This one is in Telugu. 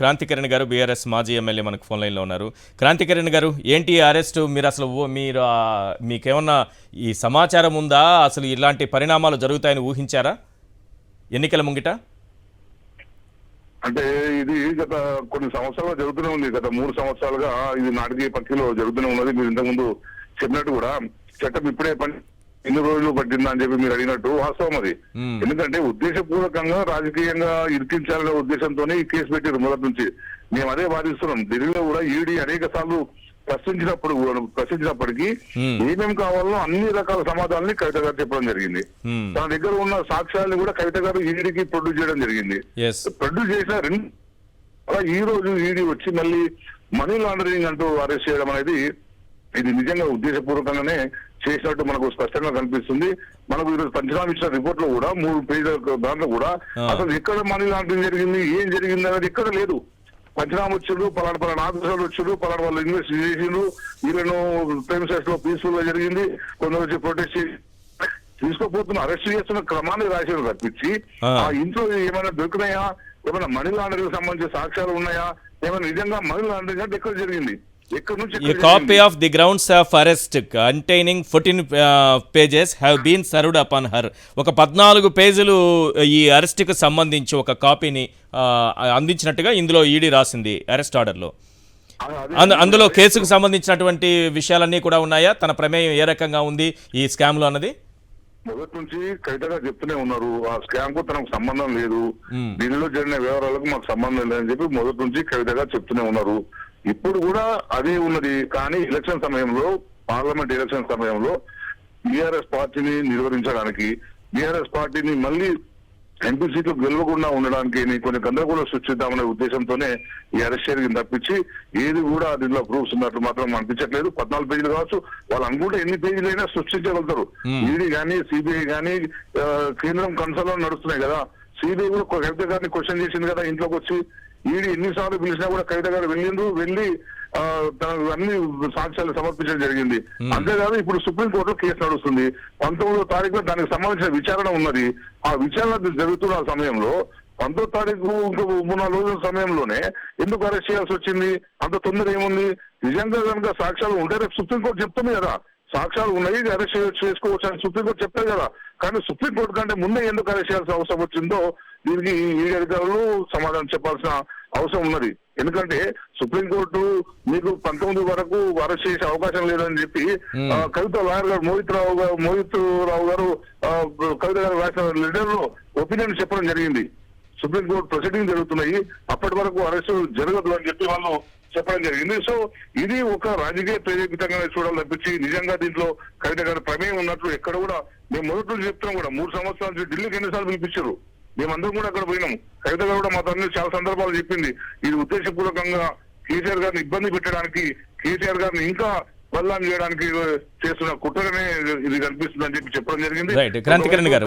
క్రాంతికిరణ్ గారు బీఆర్ఎస్ మాజీ ఎమ్మెల్యే మనకు ఫోన్ లైన్లో ఉన్నారు. క్రాంతికిరణ్ గారు, ఏంటి అరెస్టు? మీరు అసలు మీకేమన్నా ఈ సమాచారం ఉందా? అసలు ఇలాంటి పరిణామాలు జరుగుతాయని ఊహించారా ఎన్నికల ముంగిట? అంటే ఇది గత కొన్ని సంవత్సరాలు జరుగుతూనే ఉంది. గత 3 సంవత్సరాలుగా ఇది నాటకీయ పక్షిలో జరుగుతూనే ఉన్నది. మీరు ఇంతకుముందు చెప్పినట్టు కూడా చట్టం ఇప్పుడే ఎన్ని రోజులు పట్టిందా అని చెప్పి మీరు అడిగినట్టు వాస్తవం అది. ఎందుకంటే ఉద్దేశపూర్వకంగా రాజకీయంగా ఇరికించాలనే ఉద్దేశంతో ఈ కేసు పెట్టారు మొదటి నుంచి. మేము అదే వాదిస్తున్నాం. ఢిల్లీలో కూడా ఈడీ అనేక సార్లు ప్రశ్నించినప్పటికీ ఏమేమి కావాలో అన్ని రకాల సమాధానాన్ని కవిత గారు చెప్పడం జరిగింది. తన దగ్గర ఉన్న సాక్ష్యాలను కూడా కవిత గారు ఈడీకి ప్రొడ్యూస్ చేయడం జరిగింది. ప్రొడ్యూస్ చేసిన ఈ రోజు ఈడీ వచ్చి మళ్ళీ మనీ లాండరింగ్ అంటూ అరెస్ట్ చేయడం అనేది ఇది నిజంగా ఉద్దేశపూర్వకంగానే చేసినట్టు మనకు స్పష్టంగా కనిపిస్తుంది. మనకు ఈరోజు పంచనామా ఇచ్చిన రిపోర్ట్ లో కూడా 3 పేజీల దాంట్లో కూడా అసలు ఎక్కడ మనీ లాండరింగ్ జరిగింది, ఏం జరిగింది అనేది ఎక్కడ లేదు. పంచనామా వచ్చాడు, పలానా ఆఫీసర్లు వచ్చాడు, పలానా వాళ్ళు ఇన్వెస్ట్ చేసిండ్రు, వీళ్ళను ప్రెమిసెస్ లో పీస్ఫుల్ గా జరిగింది, కొందరు వచ్చి ప్రొటెస్ట్ తీసుకోపోతున్న అరెస్ట్ చేస్తున్న క్రమాన్ని రాశారు తప్పించి ఆ ఇంట్లో ఏమైనా దొరికినాయా, ఏమైనా మనీ లాండరింగ్ సంబంధించిన సాక్ష్యాలు ఉన్నాయా, ఏమైనా నిజంగా మనీ లాండరింగ్ అంటే ఎక్కడ జరిగింది? A copy of the grounds of arrest containing 14 pages have been served upon her. ఒక 14 పేజీలు ఈ అరెస్ట్కి సంబంధించి ఒక కాపీని అందించినట్టుగా ఇందులో ఈడీ రాసింది అరెస్ట్ ఆర్డర్లో. అందులో కేసుకు సంబంధించినటువంటి విషయాలన్నీ కూడా ఉన్నాయా? తన ప్రమేయం ఏ రకంగా ఉంది ఈ స్కామ్ లో అన్నది మొదటి నుంచి కవితగా చెప్తూనే ఉన్నారు. ఆ స్కామ్ కు తనకు సంబంధం లేదు, దీనిలో జరిగిన వ్యవహారాలకు మాకు సంబంధం లేదని చెప్పి మొదటి నుంచి కవితగా చెప్తూనే ఉన్నారు. ఇప్పుడు కూడా అదే ఉన్నది. కానీ ఎలక్షన్ సమయంలో, పార్లమెంట్ ఎలక్షన్ సమయంలో బీఆర్ఎస్ పార్టీని నిర్వహించడానికి, బీఆర్ఎస్ పార్టీని మళ్ళీ ఎంపీ సీట్లు గెలవకుండా ఉండడానికి కొన్ని గందరగోళం సృష్టిద్దామనే ఉద్దేశంతోనే ఈ అరెస్ట్ జరిగింది తప్పించి ఏది కూడా దీనిలో ప్రూఫ్స్ ఉన్నట్లు మాత్రం అనిపించట్లేదు. 14 పేజీలు కావచ్చు, వాళ్ళు అనుకుంటే ఎన్ని పేజీలైనా సృష్టించగలుగుతారు. ఈడీ కానీ సిబిఐ కానీ కేంద్రం కన్సల్ట్ నడుస్తున్నాయి కదా. సిబిఐ కూడా కవిత గారిని క్వశ్చన్ చేసింది కదా ఇంట్లోకి వచ్చి. ఈడీ ఎన్నిసార్లు పిలిచినా కూడా కవిత గారు వెళ్ళి అన్ని సాక్ష్యాలు సమర్పించడం జరిగింది. అంతేకాదు ఇప్పుడు సుప్రీంకోర్టులో కేసు నడుస్తుంది. 19వ తారీఖున దానికి సంబంధించిన విచారణ ఉన్నది. ఆ విచారణ జరుగుతున్న సమయంలో 19వ తారీఖు ఇంకో 3-4 రోజుల సమయంలోనే ఎందుకు అరెస్ట్ చేయాల్సి వచ్చింది? అంత తొందర ఏముంది? నిజంగా కనుక సాక్ష్యాలు ఉంటే రేపు సుప్రీంకోర్టు చెప్తుంది కదా, సాక్ష్యాలు ఉన్నాయి అరెస్ట్ చేసుకోవచ్చు అని సుప్రీంకోర్టు చెప్తారు కదా. కానీ సుప్రీంకోర్టు కంటే ముందే ఎందుకు అరెస్ట్ చేయాల్సిన అవసరం వచ్చిందో దీనికి ఈ అధికారులు సమాధానం చెప్పాల్సిన అవసరం ఉన్నది. ఎందుకంటే సుప్రీంకోర్టు మీకు 19 వరకు అరెస్ట్ చేసే అవకాశం లేదని చెప్పి కవిత లాయర్ గారు మోహిత్ రావు గారు కవిత గారు రాసిన లెటర్ లో ఒపీనియన్ చెప్పడం జరిగింది. సుప్రీంకోర్టు ప్రొసీడింగ్ జరుగుతున్నాయి, అప్పటి వరకు అరెస్ట్ జరగదు అని చెప్పి వాళ్ళు చెప్పడం జరిగింది. సో ఇది ఒక రాజకీయ ప్రేరేపితంగా చూడాలి తప్పించి నిజంగా దీంట్లో కవిత గారి ప్రమేయం ఉన్నట్లు ఎక్కడ కూడా మేము మొదటి నుంచి చెప్తున్నాం కూడా. 3 సంవత్సరాల నుంచి ఢిల్లీకి ఎన్నిసార్లు పిలిపించారు, మేమందరం కూడా అక్కడ పోయినాం. కవిత గారు కూడా మా తండ్రి చాలా సందర్భాలు చెప్పింది ఇది ఉద్దేశపూర్వకంగా కేసీఆర్ గారిని ఇబ్బంది పెట్టడానికి, కేసీఆర్ గారిని ఇంకా బదనాం చేయడానికి చేస్తున్న కుట్రగానే ఇది కనిపిస్తుంది అని చెప్పి చెప్పడం జరిగింది. క్రాంతికిరణ్ గారు